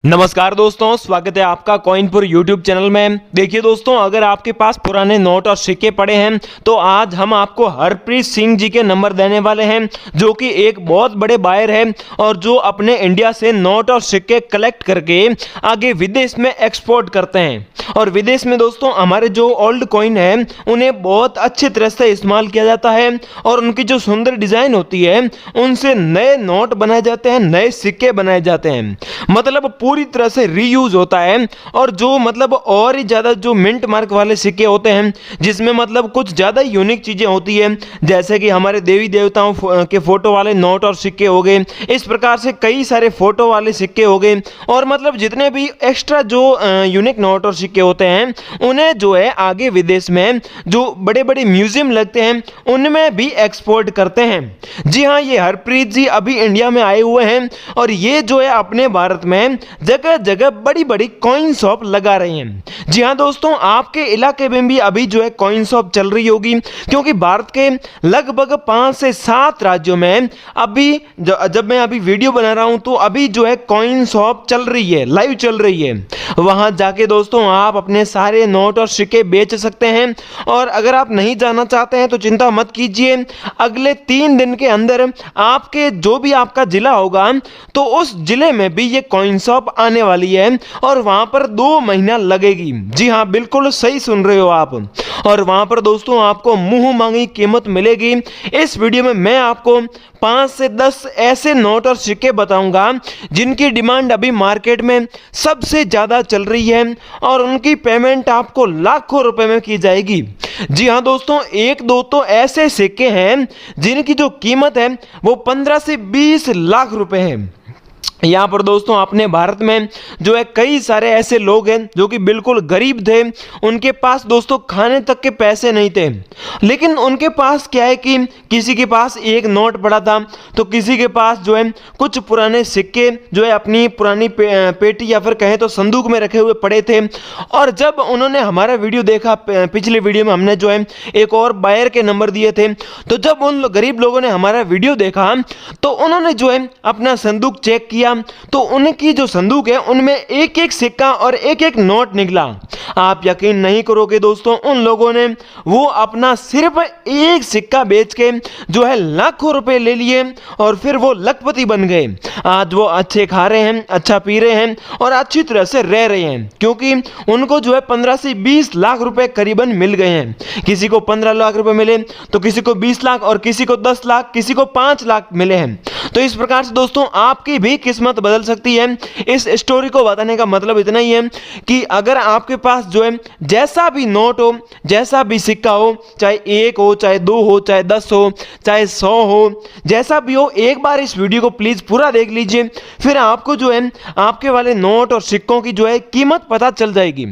नमस्कार दोस्तों, स्वागत है आपका कॉइनपुर यूट्यूब चैनल में। देखिए दोस्तों, अगर आपके पास पुराने नोट और सिक्के पड़े हैं तो आज हम आपको हरप्रीत सिंह जी के नंबर देने वाले हैं, जो कि एक बहुत बड़े बायर है और जो अपने इंडिया से नोट और सिक्के कलेक्ट करके आगे विदेश में एक्सपोर्ट करते हैं। और विदेश में दोस्तों हमारे जो ओल्ड कॉइन है उन्हें बहुत अच्छी तरह से इस्तेमाल किया जाता है और उनकी जो सुंदर डिजाइन होती है उनसे नए नोट बनाए जाते हैं, नए सिक्के बनाए जाते हैं। मतलब पूरी तरह से रीयूज होता है। और जो मतलब और ही ज़्यादा जो मिंट मार्क वाले सिक्के होते हैं जिसमें मतलब कुछ ज़्यादा यूनिक चीज़ें होती है, जैसे कि हमारे देवी देवताओं के फोटो वाले नोट और सिक्के हो गए, इस प्रकार से कई सारे फोटो वाले सिक्के हो गए। और मतलब जितने भी एक्स्ट्रा जो यूनिक नोट और सिक्के होते हैं उन्हें जो है आगे विदेश में जो बड़े बड़े म्यूजियम लगते हैं उनमें भी एक्सपोर्ट करते हैं। जी हाँ, ये हरप्रीत जी अभी इंडिया में आए हुए हैं और ये जो है अपने भारत में जगह जगह बड़ी बड़ी कॉइन शॉप लगा रहे हैं। जी हाँ दोस्तों, आपके इलाके में भी अभी जो है कॉइन शॉप चल रही होगी, क्योंकि भारत के लगभग 5 से 7 राज्यों में अभी जब मैं अभी वीडियो बना रहा हूं तो अभी जो है कॉइन शॉप चल रही है, लाइव चल रही है। वहां जाके दोस्तों आप अपने सारे नोट और सिक्के बेच सकते हैं। और अगर आप नहीं जाना चाहते हैं तो चिंता मत कीजिए, अगले 3 दिन के अंदर आपके जो भी आपका जिला होगा तो उस जिले में भी ये कॉइन शॉप आने वाली है और वहां पर 2 महीना लगेगी। जी हाँ, बिल्कुल सही सुन रहे हो आप। और वहां पर दोस्तों आपको मुंह मांगी कीमत मिलेगी। इस वीडियो में मैं आपको 5 से 10 ऐसे नोट और सिक्के बताऊंगा जिनकी डिमांड अभी मार्केट में सबसे ज़्यादा चल रही है और उनकी पेमेंट आपको लाखों रुपए में की जाएगी। जी हाँ दोस्तों, एक दो तो ऐसे सिक्के हैं जिनकी जो कीमत है वो 15 से 20 लाख रुपए है। यहाँ पर दोस्तों अपने भारत में जो है कई सारे ऐसे लोग हैं जो कि बिल्कुल गरीब थे, उनके पास दोस्तों खाने तक के पैसे नहीं थे। लेकिन उनके पास क्या है कि किसी के पास एक नोट पड़ा था तो किसी के पास जो है कुछ पुराने सिक्के जो है अपनी पुरानी पेटी या फिर कहें तो संदूक में रखे हुए पड़े थे। और जब उन्होंने हमारा वीडियो देखा, पिछले वीडियो में हमने जो है एक और बायर के नंबर दिए थे, तो जब उन गरीब लोगों ने हमारा वीडियो देखा तो उन्होंने जो है अपना संदूक चेक किया तो उनकी जो संदूक है उनमें एक एक सिक्का और एक एक नोट निकला। आप यकीन नहीं करोगे दोस्तों, उन लोगों ने वो अपना सिर्फ एक सिक्का बेच के जो है लाखों रुपए ले लिए और फिर वो लखपति बन गए। आज वो अच्छे खा रहे हैं, अच्छा पी रहे हैं और अच्छी तरह से रह रहे हैं, क्योंकि उनको जो है 15 से 20 लाख रुपए करीबन मिल गए हैं। किसी को 15 लाख रुपए मिले तो किसी को 20 लाख और किसी को 10 लाख, किसी को 5 लाख मिले हैं। तो इस प्रकार से दोस्तों आपकी भी किस्मत बदल सकती है। इस स्टोरी को बताने का मतलब इतना ही है कि अगर आपके पास जो है जैसा भी नोट हो, जैसा भी सिक्का हो, चाहे 1 हो, चाहे 2 हो, चाहे 10 हो, चाहे 100 हो, जैसा भी हो, एक बार इस वीडियो को प्लीज पूरा देख लीजिए, फिर आपको जो है आपके वाले नोट और सिक्कों की जो है कीमत पता चल जाएगी।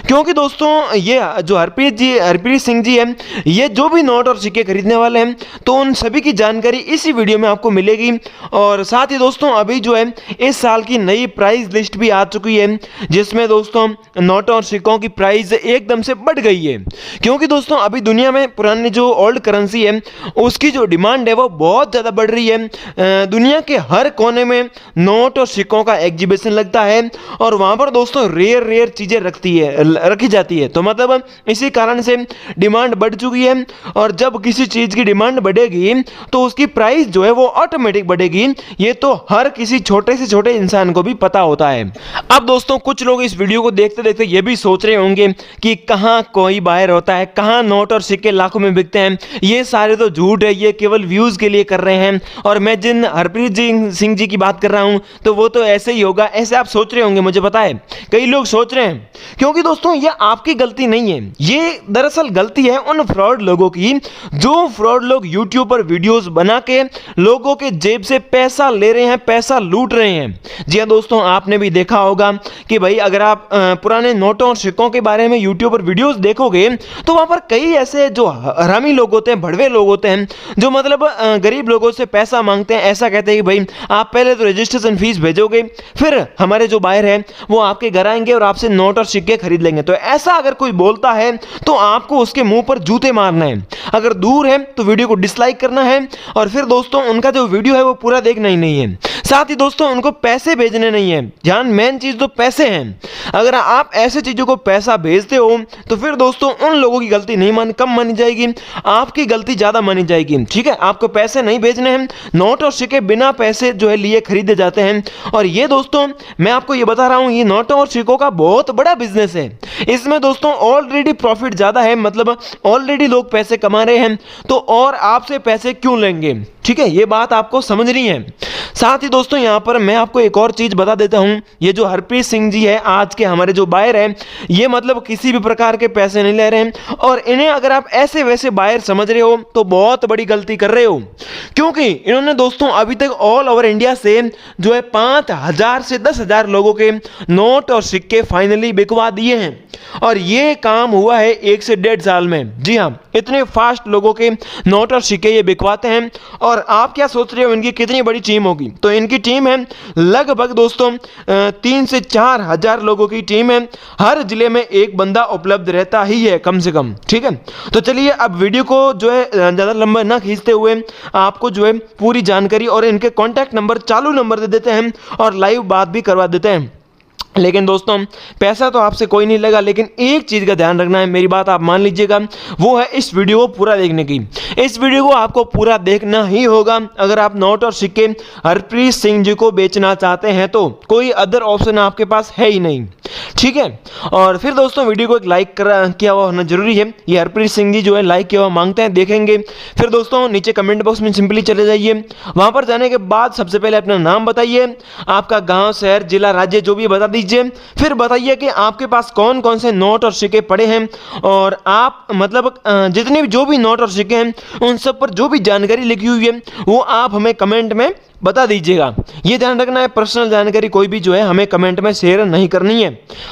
क्योंकि दोस्तों ये जो हरप्रीत सिंह जी हैं, ये जो भी नोट और सिक्के खरीदने वाले हैं तो उन सभी की जानकारी इसी वीडियो में आपको मिलेगी। और साथ ही दोस्तों अभी जो है इस साल की नई प्राइस लिस्ट भी आ चुकी है, जिसमें दोस्तों नोट और सिक्कों की प्राइस एकदम से बढ़ गई है। क्योंकि दोस्तों अभी दुनिया में पुरानी जो ओल्ड करेंसी है उसकी जो डिमांड है वो बहुत ज़्यादा बढ़ रही है। दुनिया के हर कोने में नोट और सिक्कों का एग्जीबिशन लगता है और वहाँ पर दोस्तों रेयर चीज़ें रखी जाती है। तो मतलब इसी कारण से डिमांड बढ़ चुकी है और जब किसी चीज़ की डिमांड बढ़ेगी तो उसकी प्राइस जो है वो ऑटोमेटिक बढ़ेगी। ये तो हर किसी छोटे से छोटे इंसान को भी पता होता है। अब दोस्तों कुछ लोग इस वीडियो को देखते देखते ये भी सोच रहे होंगे कि कहाँ कोई बायर होता है, कहाँ नोट और सिक्के लाखों में बिकते हैं, ये सारे तो झूठ है, ये केवल व्यूज के लिए कर रहे हैं। और मैं जिन हरप्रीत सिंह जी की बात कर रहा हूँ तो वो तो ऐसे ही होगा, ऐसे आप सोच रहे होंगे, मुझे पता है कई लोग सोच रहे हैं। क्योंकि दोस्तों ये आपकी गलती नहीं है, ये दरअसल गलती है उन फ्रॉड लोगों की, जो फ्रॉड लोग यूट्यूब पर वीडियोस बना के लोगों के जेब से पैसा ले रहे हैं, पैसा लूट रहे हैं। जी हाँ दोस्तों, आपने भी देखा होगा कि भाई अगर आप पुराने नोटों और सिक्कों के बारे में यूट्यूब पर वीडियोस देखोगे तो वहां पर कई ऐसे जो हरामी लोग होते हैं, भड़वे लोग होते हैं, जो मतलब गरीब लोगों से पैसा मांगते हैं। ऐसा कहते हैं कि भाई आप पहले तो रजिस्ट्रेशन फीस भेजोगे, फिर हमारे जो बायर हैं वो आपके घर आएंगे और आपसे नोट और सिक्के खरीद लेंगे। देंगे। तो ऐसा अगर कोई बोलता है तो आपको उसके मुंह पर जूते मारना है। अगर दूर है तो वीडियो को डिसलाइक करना है और फिर दोस्तों उनका जो वीडियो है वो पूरा देखना ही नहीं है। साथ ही दोस्तों उनको पैसे भेजने नहीं है। ध्यान, मेन चीज तो पैसे हैं। अगर आप ऐसे चीजों को पैसा भेजते हो तो फिर दोस्तों उन लोगों की गलती नहीं कम मानी जाएगी, आपकी गलती ज्यादा मानी जाएगी। ठीक है, आपको पैसे नहीं भेजने हैं। नोट और सिक्के बिना पैसे जो है लिए खरीदे जाते हैं। और ये दोस्तों मैं आपको ये बता रहा हूं, ये नोटों और सिक्कों का बहुत बड़ा बिजनेस है। इसमें दोस्तों ऑलरेडी प्रॉफिट ज्यादा है, मतलब ऑलरेडी लोग पैसे कमा रहे हैं, तो और आपसे पैसे क्यों लेंगे। ठीक है, ये बात आपको समझनी है। साथ ही दोस्तों यहां पर मैं आपको एक और चीज बता देता हूं, ये जो हरप्रीत सिंह जी है आज के हमारे जो बायर हैं, ये मतलब किसी भी प्रकार के पैसे नहीं ले रहे हैं। और इन्हें अगर आप ऐसे वैसे बायर समझ रहे हो तो बहुत बड़ी गलती कर रहे हो, क्योंकि इन्होंने दोस्तों अभी तक ऑल ओवर इंडिया से जो है 5,000 से 10,000 लोगों के नोट और सिक्के फाइनली बिकवा दिए हैं। और ये काम हुआ है 1 से 1.5 साल में। जी हाँ, इतने फास्ट लोगों के नोट और सिक्के ये बिकवाते हैं। और आप क्या सोच रहे हो इनकी कितनी बड़ी टीम होगी? तो इनकी टीम है लगभग दोस्तों 3 से 4 हजार लोगों की टीम है। हर जिले में एक बंदा उपलब्ध रहता ही है कम से कम। ठीक है, तो चलिए अब वीडियो को जो है ज़्यादा लंबा ना खींचते हुए आपको जो है पूरी जानकारी और इनके कॉन्टैक्ट नंबर, चालू नंबर दे देते हैं और लाइव बात भी करवा देते हैं। लेकिन दोस्तों पैसा तो आपसे कोई नहीं लगा, लेकिन एक चीज़ का ध्यान रखना है, मेरी बात आप मान लीजिएगा, वो है इस वीडियो को पूरा देखने की। इस वीडियो को आपको पूरा देखना ही होगा अगर आप नोट और सिक्के हरप्रीत सिंह जी को बेचना चाहते हैं तो। कोई अदर ऑप्शन आपके पास है ही नहीं। ठीक है, और फिर दोस्तों वीडियो को एक लाइक किया हुआ होना जरूरी है। ये हरप्रीत सिंह जी जो है लाइक किया हुआ मांगते हैं, देखेंगे। फिर दोस्तों नीचे कमेंट बॉक्स में सिंपली चले जाइए। वहां पर जाने के बाद सबसे पहले अपना नाम बताइए, आपका गांव, शहर, जिला, राज्य जो भी बता दीजिए। फिर बताइए कि आपके पास कौन कौन से नोट और सिक्के पड़े हैं और आप मतलब जितने भी जो भी नोट और सिक्के हैं उन सब पर जो भी जानकारी लिखी हुई है वो आप हमें कमेंट में बता दीजिएगा। ये ध्यान रखना है, पर्सनल जानकारी कोई भी जो है हमें कमेंट में शेयर नहीं करनी है।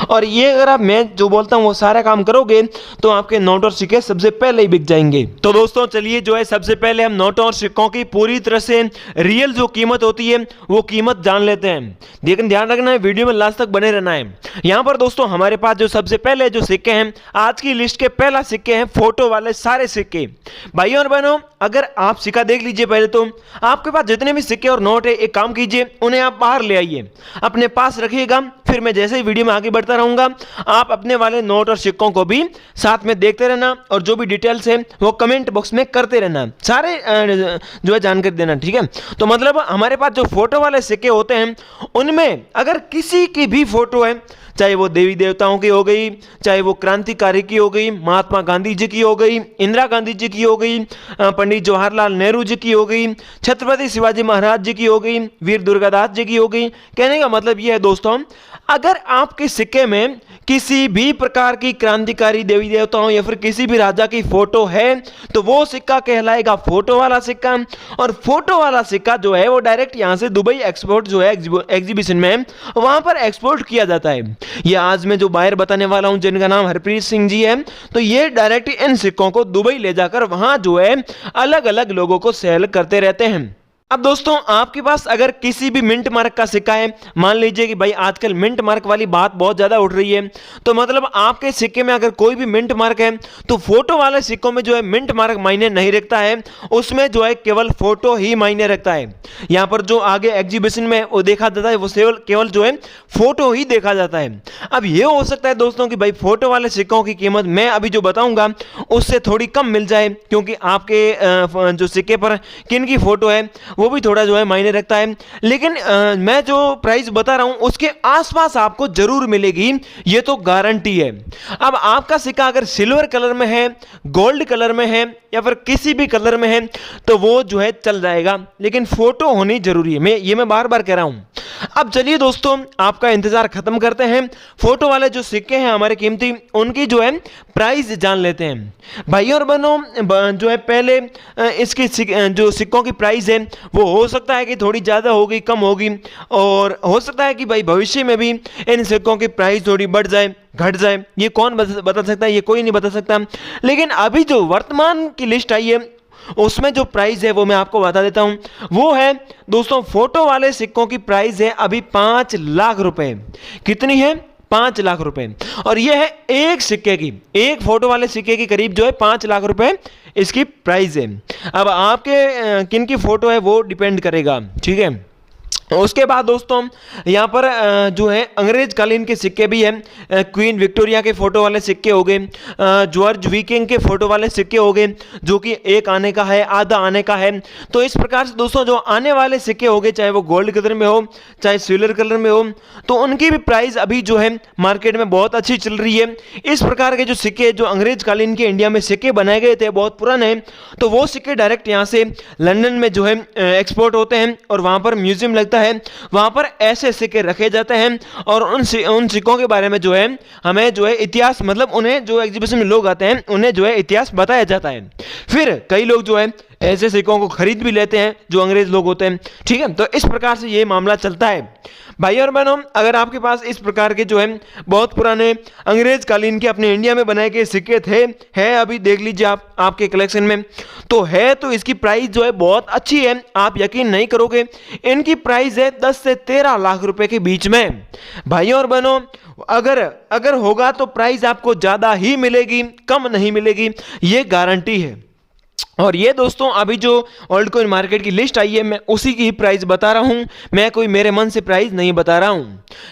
और ये अगर आप मैं जो बोलता हूँ वो सारा काम करोगे तो आपके नोट और सिक्के सबसे पहले ही बिक जाएंगे। तो दोस्तों चलिए जो है सबसे पहले हम नोटों और सिक्कों की पूरी तरह से रियल जो कीमत होती है वो कीमत जान लेते हैं। लेकिन ध्यान रखना है, वीडियो में लास्ट तक बने रहना है। यहाँ पर दोस्तों हमारे पास जो सबसे पहले जो सिक्के हैं, आज की लिस्ट के पहला सिक्के हैं फोटो वाले सारे सिक्के। भाइयों और बहनों, अगर आप सिक्का देख लीजिए पहले तो आपके पास जितने भी सिक्के नोट है, एक काम कीजिए, उन्हें आप बाहर ले आइए, अपने पास रखिएगा। फिर मैं जैसे ही वीडियो में आगे बढ़ता रहूंगा आप अपने वाले नोट और सिक्कों को भी साथ में देखते रहना और जो भी डिटेल्स है वो कमेंट बॉक्स में करते रहना, सारे जो है जानकारी देना। ठीक है, तो मतलब हमारे पास जो फोटो वाले सिक्के होते हैं उनमें अगर किसी की भी फोटो है, चाहे वो देवी देवताओं की हो गई, चाहे वो क्रांतिकारी की हो गई, महात्मा गांधी जी की हो गई, इंदिरा गांधी जी की हो गई, पंडित जवाहरलाल नेहरू जी की हो गई, छत्रपति शिवाजी महाराज जी की हो गई, वीर दुर्गादास जी की हो गई। कहने का मतलब ये है दोस्तों, अगर आपके सिक्के में किसी भी प्रकार की क्रांतिकारी देवी देवताओं या फिर किसी भी राजा की फोटो है तो वो सिक्का कहलाएगा फोटो वाला सिक्का। और फोटो वाला सिक्का जो है वो डायरेक्ट यहाँ से दुबई एक्सपोर्ट जो है एग्जीबिशन में वहां पर एक्सपोर्ट किया जाता है। ये आज मैं जो बायर बताने वाला हूं जिनका नाम हरप्रीत सिंह जी है, तो ये डायरेक्ट इन सिक्कों को दुबई ले जाकर वहां जो है अलग अलग लोगों को सेल करते रहते हैं। अब दोस्तों आपके पास अगर किसी भी मिंट मार्क का सिक्का है, मान लीजिए कि भाई आजकल मिंट मार्क वाली बात बहुत ज़्यादा उठ रही है, तो मतलब आपके सिक्के में अगर कोई भी मिंट मार्क है तो फोटो वाले सिक्कों में जो है मिंट मार्क मायने नहीं रखता है, उसमें जो है केवल फोटो ही मायने रखता है। यहाँ पर जो आगे एग्जीबिशन में वो देखा जाता है वो केवल जो है फोटो ही देखा जाता है। अब ये हो सकता है दोस्तों कि भाई फोटो वाले सिक्कों की कीमत मैं अभी जो बताऊंगा उससे थोड़ी कम मिल जाए, क्योंकि आपके जो सिक्के पर किन की फोटो है वो भी थोड़ा जो है मायने रखता है। लेकिन मैं जो प्राइस बता रहा हूं उसके आसपास आपको जरूर मिलेगी, ये तो गारंटी है। अब आपका सिक्का अगर सिल्वर कलर में है, गोल्ड कलर में है या फिर किसी भी कलर में है तो वो जो है चल जाएगा, लेकिन फोटो होनी जरूरी है। मैं बार बार कह रहा हूं। अब चलिए दोस्तों आपका इंतजार खत्म करते हैं, फोटो वाले जो सिक्के हैं हमारे कीमती उनकी जो है प्राइस जान लेते हैं। भाइयों और बहनों जो है पहले इसकी जो सिक्कों की प्राइस है वो हो सकता है कि थोड़ी ज़्यादा होगी, कम होगी, और हो सकता है कि भाई भविष्य में भी इन सिक्कों की प्राइस थोड़ी बढ़ जाए, घट जाए। ये कौन बता सकता है? ये कोई नहीं बता सकता। लेकिन अभी जो वर्तमान की लिस्ट आई है उसमें जो प्राइस है वो मैं आपको बता देता हूं। वो है दोस्तों फोटो वाले सिक्कों की प्राइस है अभी 5 लाख रुपए। कितनी है? 5 लाख रुपए। और ये है एक सिक्के की, एक फोटो वाले सिक्के की करीब जो है 5 लाख रुपए इसकी प्राइस है। अब आपके किन की फोटो है वो डिपेंड करेगा, ठीक है। उसके बाद दोस्तों यहाँ पर जो है अंग्रेज कालीन के सिक्के भी हैं। क्वीन विक्टोरिया के फोटो वाले सिक्के हो गए, जॉर्ज विकिंग के फोटो वाले सिक्के हो गए, जो कि एक आने का है, आधा आने का है। तो इस प्रकार से दोस्तों जो आने वाले सिक्के हो गए, चाहे वो गोल्ड कलर में हो चाहे सिल्वर कलर में हो, तो उनकी भी प्राइस अभी जो है मार्केट में बहुत अच्छी चल रही है। इस प्रकार के जो सिक्के जो अंग्रेज कालीन के इंडिया में सिक्के बनाए गए थे बहुत पुराने, तो वो सिक्के डायरेक्ट यहाँ से लंदन में जो है एक्सपोर्ट होते हैं और वहाँ पर म्यूजियम लगता है, वहां पर ऐसे सिक्के रखे जाते हैं और उन सिक्कों के बारे में जो है हमें जो है इतिहास, मतलब उन्हें जो एग्जीबिशन में लोग आते हैं उन्हें जो है इतिहास बताया जाता है। फिर कई लोग जो है ऐसे सिक्कों को खरीद भी लेते हैं जो अंग्रेज लोग होते हैं, ठीक है। तो इस प्रकार से ये मामला चलता है। भाई और बहनों, अगर आपके पास इस प्रकार के जो है बहुत पुराने अंग्रेज कालीन के अपने इंडिया में बनाए गए सिक्के थे, है अभी देख लीजिए आप आपके कलेक्शन में तो है, तो इसकी प्राइस जो है बहुत अच्छी है। आप यकीन नहीं करोगे, इनकी प्राइस है 10 से 13 लाख रुपए के बीच में। भाइयों और बहनों, अगर होगा तो प्राइस आपको ज़्यादा ही मिलेगी, कम नहीं मिलेगी, ये गारंटी है। और ये दोस्तों अभी जो ओल्ड कॉइन मार्केट की लिस्ट आई है, मैं उसी की प्राइस बता रहा हूं, मैं कोई मेरे मन से प्राइस नहीं बता रहा हूं,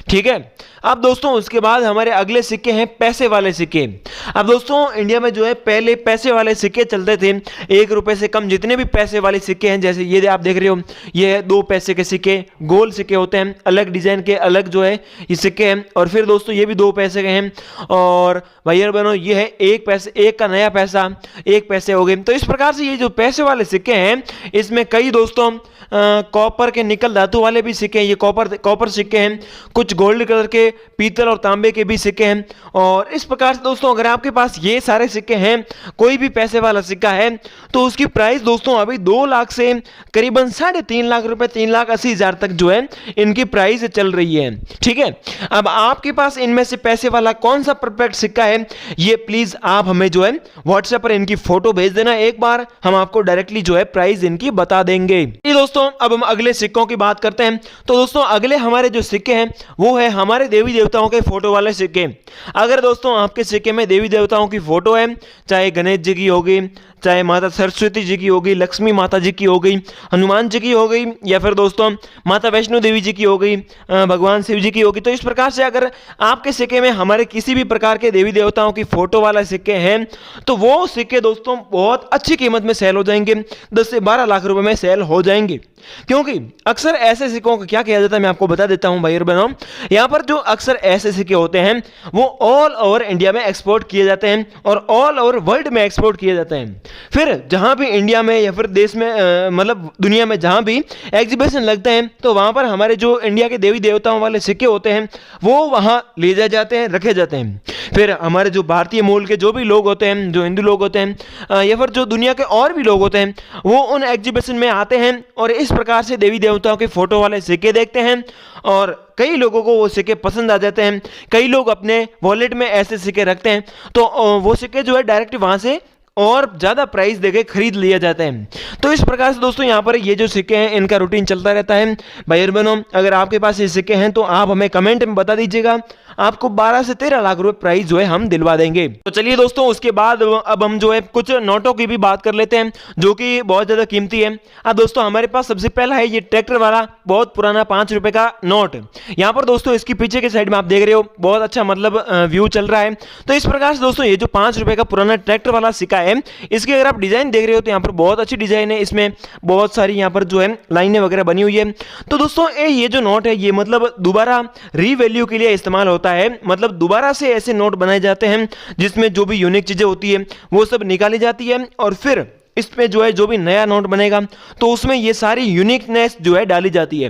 ठीक है। अब दोस्तों उसके बाद हमारे अगले सिक्के हैं पैसे वाले सिक्के। अब दोस्तों इंडिया में जो है पहले पैसे वाले सिक्के चलते थे, 1 रुपए से कम जितने भी पैसे वाले सिक्के हैं, जैसे ये आप देख रहे हो, ये है 2 पैसे के सिक्के, गोल सिक्के होते हैं, अलग डिजाइन के अलग जो है ये सिक्के हैं। और फिर दोस्तों ये भी 2 पैसे के हैं। और भैया बहनों ये है 1 पैसे, 1 का नया पैसा, 1 पैसे हो गए। तो इस प्रकार से ये जो पैसे वाले सिक्के हैं, इसमें कई दोस्तों कॉपर के, निकल धातु वाले भी सिक्के हैं, ये कॉपर सिक्के हैं, कुछ गोल्ड कलर के, पीतल और तांबे के भी सिक्के हैं। और इस प्रकार से दोस्तों अगर आपके पास ये सारे सिक्के हैं, कोई भी पैसे वाला सिक्का है, तो उसकी प्राइस दोस्तों अभी 2 लाख से करीबन 3.5 लाख रुपए, 3,80,000 तक जो है इनकी प्राइस चल रही है, ठीक है। अब आपके पास इनमें से पैसे वाला कौन सा परफेक्ट सिक्का है, ये प्लीज आप हमें जो है व्हाट्सएप पर इनकी फोटो भेज देना, एक बार हम आपको डायरेक्टली जो है प्राइस इनकी बता देंगे। ये दोस्तों अब हम अगले सिक्कों की बात करते हैं। तो दोस्तों अगले हमारे जो सिक्के हैं वो है हमारे देवी देवताओं के फोटो वाले सिक्के। अगर दोस्तों आपके सिक्के में देवी देवताओं की फोटो है, चाहे गणेश जी की होगी, चाहे माता सरस्वती जी की होगी, लक्ष्मी माता जी की हो गई, हनुमान जी की हो गई, या फिर दोस्तों माता वैष्णो देवी जी की हो गई, भगवान शिव जी की होगी, तो इस प्रकार से अगर आपके सिक्के में हमारे किसी भी प्रकार के देवी देवताओं की फोटो वाला सिक्के हैं, तो वो सिक्के दोस्तों बहुत अच्छी कीमत में सेल हो जाएंगे, 10 से 12 लाख रुपए में सेल हो जाएंगे। क्योंकि अक्सर ऐसे सिक्कों को क्या किया जाता है, मैं आपको बता देता हूं भाई और बहनों। यहां पर जो अक्सर ऐसे सिक्के होते हैं वो ऑल ओवर इंडिया में एक्सपोर्ट किए जाते हैं और ऑल ओवर वर्ल्ड में एक्सपोर्ट किए जाते हैं। फिर जहां भी इंडिया में या फिर देश में मतलब दुनिया में जहां भी एग्जीबिशन लगते हैं, तो वहां पर हमारे जो इंडिया के देवी देवताओं वाले सिक्के होते हैं वो वहां ले जाए जाते हैं, रखे जाते हैं। फिर हमारे जो भारतीय मूल के जो भी लोग होते हैं, जो हिंदू लोग होते हैं या फिर जो दुनिया के और भी लोग होते हैं, वो उन एग्जीबिशन में आते हैं और इस प्रकार से देवी देवताओं के फोटो वाले सिक्के देखते हैं और कई लोगों को वो सिक्के पसंद आ जाते हैं। कई लोग अपने वॉलेट में ऐसे सिक्के रखते हैं, तो वो सिक्के जो है डायरेक्ट वहां से और ज़्यादा प्राइस देके खरीद लिया जाता है। तो इस प्रकार से दोस्तों यहाँ पर ये जो सिक्के हैं इनका रूटीन चलता रहता है। भाई और बहनों, अगर आपके पास ये सिक्के हैं तो आप हमें कमेंट में बता दीजिएगा, आपको 12 से 13 लाख रुपए प्राइस जो है हम दिलवा देंगे। तो चलिए दोस्तों, उसके बाद अब हम जो है कुछ नोटों की भी बात कर लेते हैं जो कि बहुत ज़्यादा कीमती है। अब दोस्तों हमारे पास सबसे पहला है ये ट्रैक्टर वाला बहुत पुराना 5 रुपए का नोट। यहाँ पर दोस्तों इसकी पीछे के साइड में आप देख रहे हो बहुत अच्छा मतलब व्यू चल रहा है। तो इस प्रकार से दोस्तों ये जो 5 रुपए का पुराना ट्रैक्टर वाला सिक्का है, इसकी अगर आप डिजाइन देख रहे हो तो यहाँ पर बहुत अच्छी डिजाइन है, इसमें बहुत सारी यहाँ पर जो है लाइनें वगैरह बनी हुई है। तो दोस्तों ये जो नोट है ये मतलब दोबारा रीवैल्यू के लिए इस्तेमाल होता है, मतलब दोबारा से ऐसे नोट बनाए जाते हैं जिसमें जो भी यूनिक चीजें होती है वो सब निकाली जाती है और फिर इसमें जो है जो भी नया नोट बनेगा तो उसमें ये सारी यूनिकनेस जो है डाली जाती है।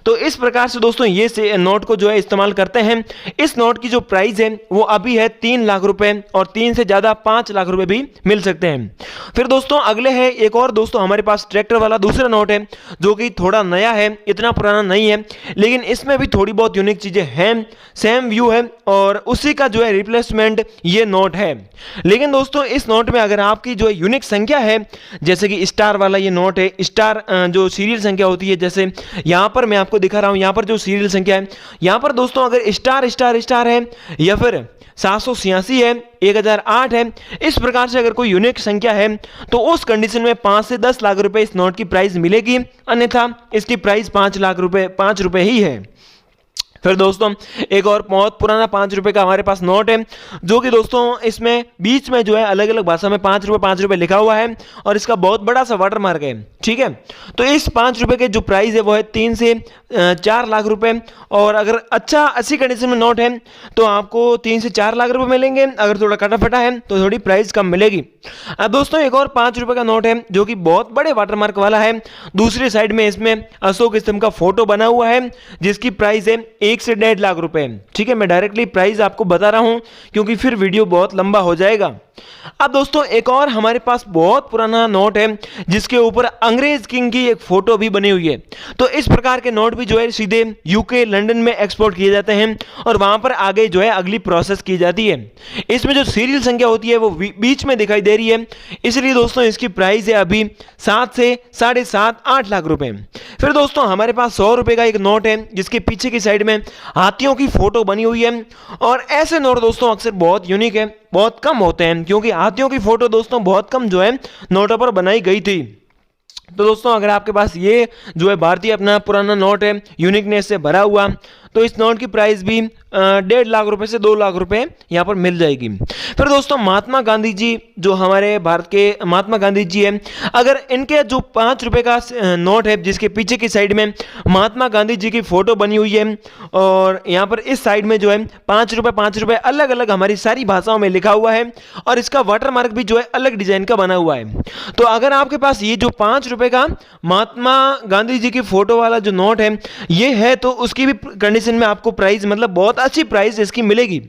तो इस प्रकार से दोस्तों ये से नोट को जो है इस्तेमाल करते हैं। इस नोट की जो प्राइस है वो अभी है 3 लाख रुपए और 3 से ज्यादा 5 लाख रुपए भी मिल सकते हैं। फिर दोस्तों अगले है एक और दोस्तों हमारे पास ट्रैक्टर वाला दूसरा नोट है जो कि थोड़ा नया है, इतना पुराना नहीं है, लेकिन इसमें भी थोड़ी बहुत यूनिक चीजें हैं, सेम व्यू है और उसी का जो है रिप्लेसमेंट ये नोट है। लेकिन दोस्तों इस नोट में अगर आपकी जो है यूनिक संख्या है जैसे कि स्टार वाला ये नोट है, स्टार जो सीरियल संख्या होती है, जैसे यहाँ पर मैं आपको दिखा रहा हूँ, यहाँ पर जो सीरियल संख्या है, यहाँ पर दोस्तों अगर स्टार स्टार स्टार है या फिर 786 है, 1008 है, इस प्रकार से अगर कोई यूनिक संख्या है तो उस कंडीशन में 5 से 10 लाख रुपए इस नोट की प्राइस मिलेगी, अन्यथा इसकी प्राइस 5 लाख रुपए 5 रुपए ही है। फिर दोस्तों एक और बहुत पुराना 5 रुपए का हमारे पास नोट है, जो कि दोस्तों इसमें बीच में जो है अलग अलग भाषा में 5 रुपए लिखा हुआ है और इसका बहुत बड़ा सा वाटर मार्क है। ठीक है, तो इस 5 रुपए के जो प्राइस है वो है 3 से 4 लाख रुपए, और अगर अच्छा अच्छी कंडीशन में नोट है तो आपको 3 से 4 लाख रुपए मिलेंगे, अगर थोड़ा कटा फटा है तो थोड़ी प्राइस कम मिलेगी। अब दोस्तों एक और 5 रुपए का नोट है जो कि बहुत बड़े वाटर मार्क वाला है, दूसरी साइड में इसमें अशोक स्तंभ का फोटो बना हुआ है, जिसकी प्राइस है 1 से 1.5 लाख रुपए। ठीक है, मैं डायरेक्टली प्राइस आपको बता रहा हूं क्योंकि फिर वीडियो बहुत लंबा हो जाएगा। अब दोस्तों एक और हमारे पास बहुत पुराना नोट है जिसके ऊपर अंग्रेज किंग की एक फोटो भी बनी हुई है। तो इस प्रकार के नोट भी जो है सीधे यूके लंदन में एक्सपोर्ट किए जाते हैं और वहां पर आगे जो है अगली प्रोसेस की जाती है। इसमें जो सीरियल संख्या होती है वो बीच में दिखाई दे रही है, इसलिए दोस्तों इसकी प्राइस है अभी 7 से 7.5 8 लाख रुपए। फिर दोस्तों हमारे पास 100 रुपए का एक नोट है जिसके पीछे की साइड में हाथियों की फोटो बनी हुई है, और ऐसे नोट दोस्तों अक्सर बहुत यूनिक है, बहुत कम होते हैं, क्योंकि हाथियों की फोटो दोस्तों बहुत कम जो है नोटों पर बनाई गई थी। तो दोस्तों अगर आपके पास ये जो है भारतीय अपना पुराना नोट है यूनिकनेस से भरा हुआ, तो इस नोट की प्राइस भी 1.5 लाख रुपए से 2 लाख रुपए यहाँ पर मिल जाएगी। फिर दोस्तों महात्मा गांधी जी, जो हमारे भारत के महात्मा गांधी जी हैं, अगर इनके जो 5 रुपए का नोट है जिसके पीछे की साइड में महात्मा गांधी जी की फोटो बनी हुई है और यहाँ पर इस साइड में जो है 5 रुपए अलग अलग हमारी सारी भाषाओं में लिखा हुआ है और इसका वाटर मार्क भी जो है अलग डिजाइन का बना हुआ है। तो अगर आपके पास ये जो 5 रुपए का महात्मा गांधी जी की फोटो वाला जो नोट है ये है, तो उसकी भी कंडीशन में आपको प्राइस मतलब बहुत अच्छी प्राइस इसकी मिलेगी।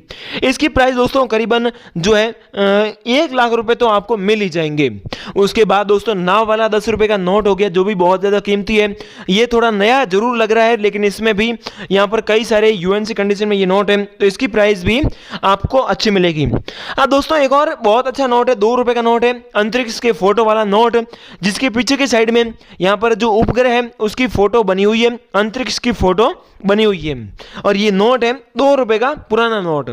इसकी प्राइस दोस्तों करीबन जो है 1 लाख रुपए तो आपको मिल ही जाएंगे। उसके बाद दोस्तों नाव वाला 10 रुपए का नोट हो गया, जो भी बहुत ज्यादा कीमती है। ये थोड़ा नया जरूर लग रहा है, लेकिन इसमें भी यहाँ पर कई सारे यूएनसी कंडीशन में ये नोट है, तो इसकी प्राइस भी आपको अच्छी मिलेगी। अब दोस्तों एक और बहुत अच्छा नोट है, 2 रुपए का नोट है, अंतरिक्ष के फोटो वाला नोट, जिसके पीछे की साइड में यहाँ पर जो उपग्रह है उसकी फोटो बनी हुई है, अंतरिक्ष की फोटो बनी हुई है, और ये नोट है 2 रुपए का पुराना नोट।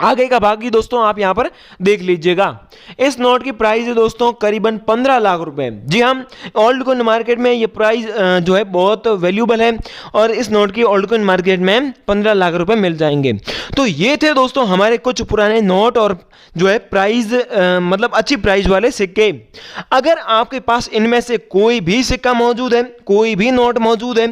आगे का भाग भी दोस्तों आप यहां पर देख लीजिएगा। इस नोट की प्राइस है दोस्तों करीबन 15 लाख रुपए। जी हाँ, ओल्ड कॉइन मार्केट में ये प्राइस जो है बहुत वैल्यूबल है और इस नोट की ओल्ड कॉइन मार्केट में 15 लाख रुपए मिल जाएंगे। तो ये थे दोस्तों हमारे कुछ पुराने नोट और जो है प्राइस मतलब अच्छी प्राइस वाले सिक्के। अगर आपके पास इनमें से कोई भी सिक्का मौजूद है, कोई भी नोट मौजूद है,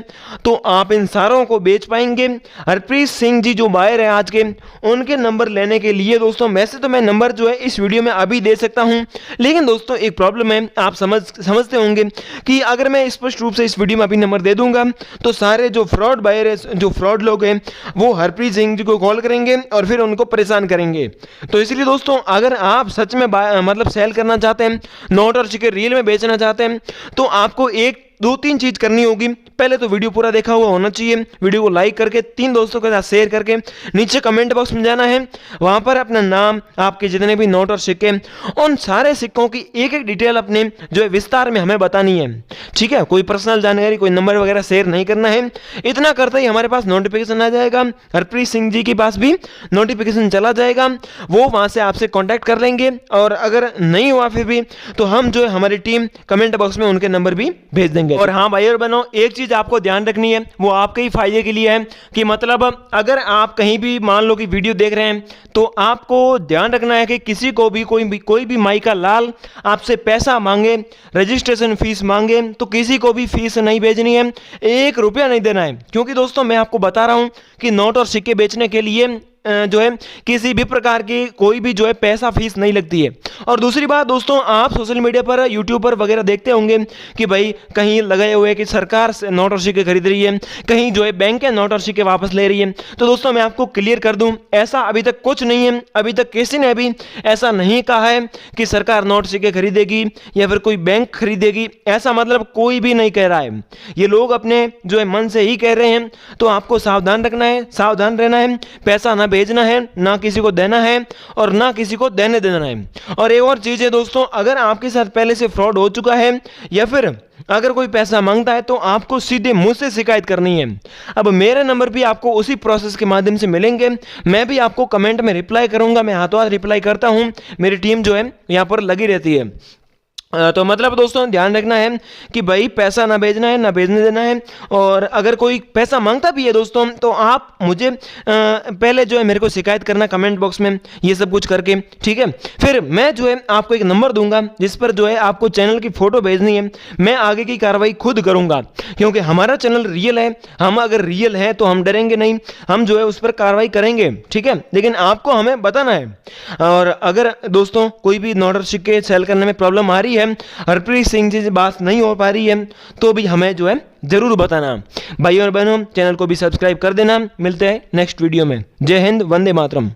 तो आप इन सारों को बेच पाएंगे। हरप्रीत सिंह जी जो बायर है आज के, उनके नंबर लेने के लिए दोस्तों वैसे तो मैं नंबर जो है इस वीडियो में अभी दे सकता हूं, लेकिन दोस्तों एक प्रॉब्लम है, आप समझते होंगे कि अगर मैं स्पष्ट रूप से इस वीडियो में अभी नंबर दे दूंगा तो सारे जो फ्रॉड बायर है, जो फ्रॉड लोग हैं, वो हरप्रीत सिंह जी को कॉल करेंगे और फिर उनको परेशान करेंगे। तो इसलिए दोस्तों अगर आप सच में मतलब सेल करना चाहते हैं, नोट और सिक्के रियल में बेचना चाहते हैं, तो आपको 1-2-3 चीज करनी होगी। पहले तो वीडियो पूरा देखा हुआ होना चाहिए, वीडियो को लाइक करके 3 दोस्तों के साथ शेयर करके नीचे कमेंट बॉक्स में जाना है, वहां पर अपना नाम, आपके जितने भी नोट और सिक्के, उन सारे सिक्कों की एक एक डिटेल अपने जो है विस्तार में हमें बतानी है। ठीक है, कोई पर्सनल जानकारी, कोई नंबर वगैरह शेयर नहीं करना है। इतना करते ही हमारे पास नोटिफिकेशन आ जाएगा, हरप्रीत सिंह जी के पास भी नोटिफिकेशन चला जाएगा, वो वहां से आपसे कॉन्टैक्ट कर लेंगे, और अगर नहीं हुआ फिर भी तो हम जो है हमारी टीम कमेंट बॉक्स में उनके नंबर भी भेज देंगे। और हाँ भाई और बहनों, एक चीज आपको ध्यान रखनी है, वो आपके ही फायदे के लिए है कि मतलब अगर आप कहीं भी मान लो कि वीडियो देख रहे हैं, तो आपको ध्यान रखना है कि किसी को भी कोई भी माई का लाल आपसे पैसा मांगे, रजिस्ट्रेशन फीस मांगे, तो किसी को भी फीस नहीं भेजनी है, 1 रुपया नहीं देना है। क्योंकि दोस्तों मैं आपको बता रहा हूं कि नोट और सिक्के बेचने के लिए जो है किसी भी प्रकार की कोई भी जो है पैसा फीस नहीं लगती है। और दूसरी बात दोस्तों, आप सोशल मीडिया पर, यूट्यूब पर वगैरह देखते होंगे कि भाई कहीं लगाए हुए कि सरकार से नोट और सिक्के खरीद रही है, कहीं जो है बैंक के नोट और सिक्के वापस ले रही है। तो दोस्तों मैं आपको क्लियर कर दूं, ऐसा अभी तक कुछ नहीं है। अभी तक किसी ने भी ऐसा नहीं कहा है कि सरकार नोट सिक्के खरीदेगी या फिर कोई बैंक खरीदेगी, ऐसा मतलब कोई भी नहीं कह रहा है। ये लोग अपने जो है मन से ही कह रहे हैं। तो आपको सावधान रखना है, सावधान रहना है, पैसा ना भेजना है, ना किसी को देना है और ना किसी को देने देना है। और एक और चीज़ है दोस्तों, अगर आपके साथ पहले से फ्रॉड हो चुका है या फिर अगर कोई पैसा मांगता है तो आपको सीधे मुझसे शिकायत करनी है। अब मेरे नंबर भी आपको उसी प्रोसेस के माध्यम से मिलेंगे। मैं भी आपको कमेंट में रिप्लाई करूंगा, मैं हाथों हाथ रिप्लाई करता हूं। मेरी टीम जो है यहाँ पर लगी रहती है। तो मतलब दोस्तों ध्यान रखना है कि भाई पैसा ना भेजना है ना भेजने देना है। और अगर कोई पैसा मांगता भी है दोस्तों तो आप मुझे पहले जो है मेरे को शिकायत करना कमेंट बॉक्स में, ये सब कुछ करके, ठीक है। फिर मैं जो है आपको एक नंबर दूंगा जिस पर जो है आपको चैनल की फ़ोटो भेजनी है। मैं आगे की कार्रवाई खुद करूंगा क्योंकि हमारा चैनल रियल है। हम अगर रियल है तो हम डरेंगे नहीं, हम जो है उस पर कार्रवाई करेंगे, ठीक है। लेकिन आपको हमें बताना है। और अगर दोस्तों कोई भी नोट और सिक्के सेल करने में प्रॉब्लम आ रही है, हरप्रीत सिंह जी से बात नहीं हो पा रही है, तो भी हमें जो है जरूर बताना। भाइयों और बहनों, चैनल को भी सब्सक्राइब कर देना। मिलते हैं नेक्स्ट वीडियो में। जय हिंद, वंदे मातरम।